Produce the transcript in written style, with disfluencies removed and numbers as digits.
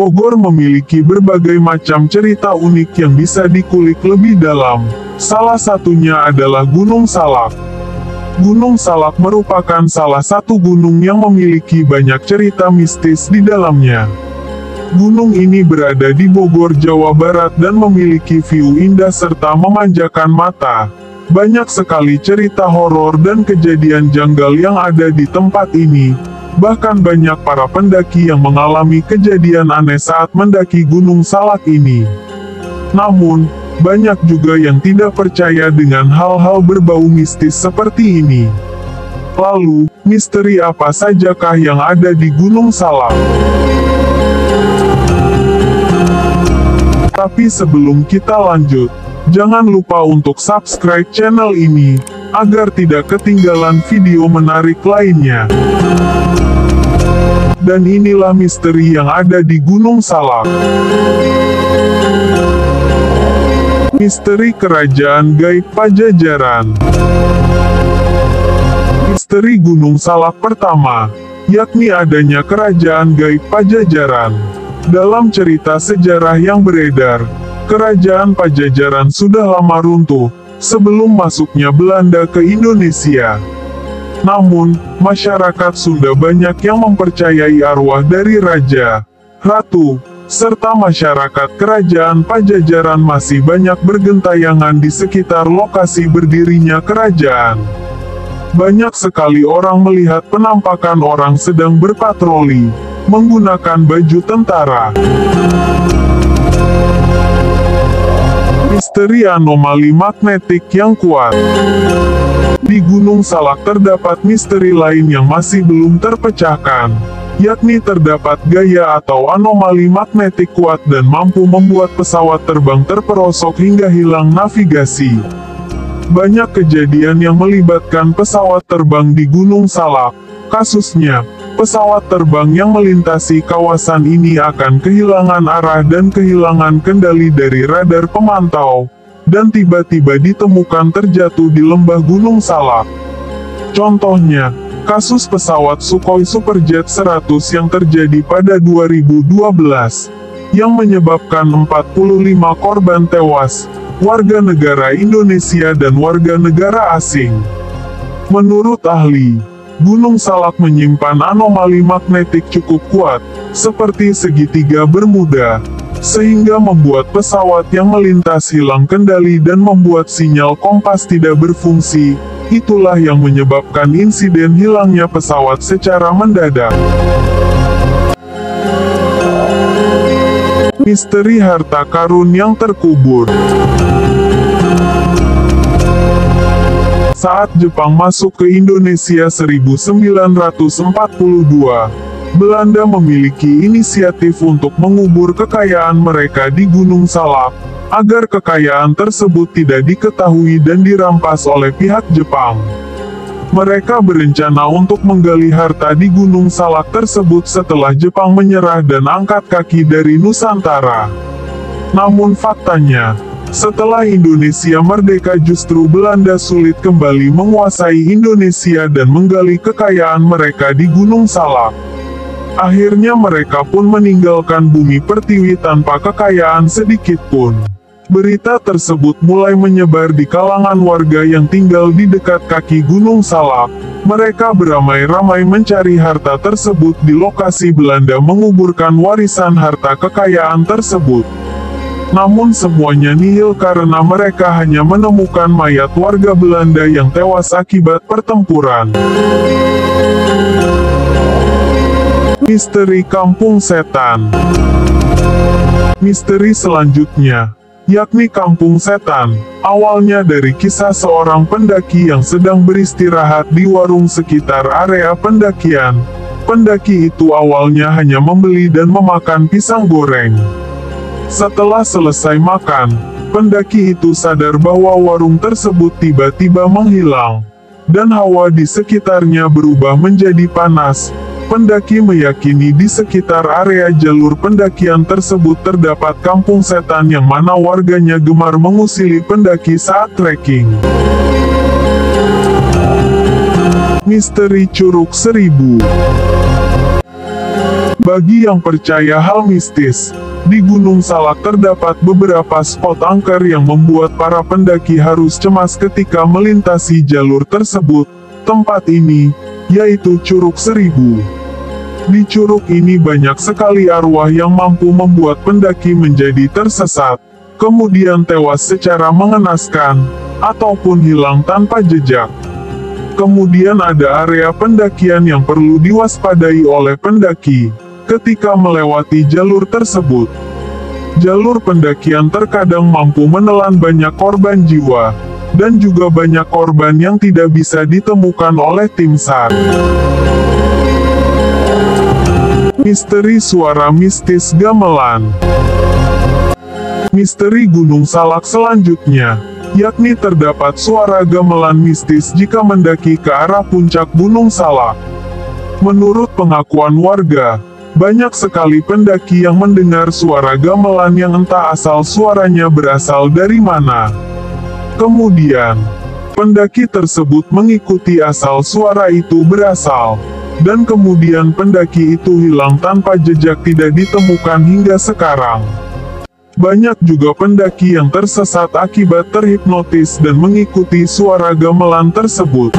Bogor memiliki berbagai macam cerita unik yang bisa dikulik lebih dalam. Salah satunya adalah Gunung Salak. Gunung Salak merupakan salah satu gunung yang memiliki banyak cerita mistis di dalamnya. Gunung ini berada di Bogor, Jawa Barat dan memiliki view indah serta memanjakan mata. Banyak sekali cerita horor dan kejadian janggal yang ada di tempat ini. Bahkan banyak para pendaki yang mengalami kejadian aneh saat mendaki Gunung Salak ini. Namun, banyak juga yang tidak percaya dengan hal-hal berbau mistis seperti ini. Lalu, misteri apa sajakah yang ada di Gunung Salak? Tapi sebelum kita lanjut, jangan lupa untuk subscribe channel ini, agar tidak ketinggalan video menarik lainnya. Dan inilah misteri yang ada di Gunung Salak. Misteri Kerajaan Gaib Pajajaran. Misteri Gunung Salak pertama, yakni adanya Kerajaan Gaib Pajajaran. Dalam cerita sejarah yang beredar, Kerajaan Pajajaran sudah lama runtuh, sebelum masuknya Belanda ke Indonesia. Namun, masyarakat Sunda banyak yang mempercayai arwah dari raja, ratu, serta masyarakat Kerajaan Pajajaran masih banyak bergentayangan di sekitar lokasi berdirinya kerajaan. Banyak sekali orang melihat penampakan orang sedang berpatroli, menggunakan baju tentara. Misteri anomali magnetik yang kuat. Di Gunung Salak terdapat misteri lain yang masih belum terpecahkan, yakni terdapat gaya atau anomali magnetik kuat dan mampu membuat pesawat terbang terperosok hingga hilang navigasi. Banyak kejadian yang melibatkan pesawat terbang di Gunung Salak. Kasusnya, pesawat terbang yang melintasi kawasan ini akan kehilangan arah dan kehilangan kendali dari radar pemantau, dan tiba-tiba ditemukan terjatuh di lembah Gunung Salak. Contohnya, kasus pesawat Sukhoi Superjet 100 yang terjadi pada 2012, yang menyebabkan 45 korban tewas, warga negara Indonesia dan warga negara asing. Menurut ahli, Gunung Salak menyimpan anomali magnetik cukup kuat, seperti segitiga Bermuda, sehingga membuat pesawat yang melintas hilang kendali dan membuat sinyal kompas tidak berfungsi. Itulah yang menyebabkan insiden hilangnya pesawat secara mendadak. Misteri harta karun yang terkubur. Saat Jepang masuk ke Indonesia 1942, Belanda memiliki inisiatif untuk mengubur kekayaan mereka di Gunung Salak, agar kekayaan tersebut tidak diketahui dan dirampas oleh pihak Jepang. Mereka berencana untuk menggali harta di Gunung Salak tersebut setelah Jepang menyerah dan angkat kaki dari Nusantara. Namun faktanya, setelah Indonesia merdeka justru Belanda sulit kembali menguasai Indonesia dan menggali kekayaan mereka di Gunung Salak. Akhirnya mereka pun meninggalkan bumi pertiwi tanpa kekayaan sedikit pun. Berita tersebut mulai menyebar di kalangan warga yang tinggal di dekat kaki Gunung Salak. Mereka beramai-ramai mencari harta tersebut di lokasi Belanda menguburkan warisan harta kekayaan tersebut. Namun semuanya nihil karena mereka hanya menemukan mayat warga Belanda yang tewas akibat pertempuran. Misteri Kampung Setan. Misteri selanjutnya, yakni Kampung Setan, awalnya dari kisah seorang pendaki yang sedang beristirahat di warung sekitar area pendakian. Pendaki itu awalnya hanya membeli dan memakan pisang goreng. Setelah selesai makan, pendaki itu sadar bahwa warung tersebut tiba-tiba menghilang, dan hawa di sekitarnya berubah menjadi panas. Pendaki meyakini di sekitar area jalur pendakian tersebut terdapat kampung setan yang mana warganya gemar mengusili pendaki saat trekking. Misteri Curug Seribu. Bagi yang percaya hal mistis, di Gunung Salak terdapat beberapa spot angker yang membuat para pendaki harus cemas ketika melintasi jalur tersebut. Tempat ini, yaitu Curug Seribu. Di curug ini banyak sekali arwah yang mampu membuat pendaki menjadi tersesat, kemudian tewas secara mengenaskan, ataupun hilang tanpa jejak. Kemudian ada area pendakian yang perlu diwaspadai oleh pendaki ketika melewati jalur tersebut. Jalur pendakian terkadang mampu menelan banyak korban jiwa, dan juga banyak korban yang tidak bisa ditemukan oleh tim SAR. Misteri suara mistis gamelan. Misteri Gunung Salak selanjutnya, yakni terdapat suara gamelan mistis jika mendaki ke arah puncak Gunung Salak. Menurut pengakuan warga, banyak sekali pendaki yang mendengar suara gamelan yang entah asal suaranya berasal dari mana. Kemudian, pendaki tersebut mengikuti asal suara itu berasal, dan kemudian pendaki itu hilang tanpa jejak tidak ditemukan hingga sekarang. Banyak juga pendaki yang tersesat akibat terhipnotis dan mengikuti suara gamelan tersebut.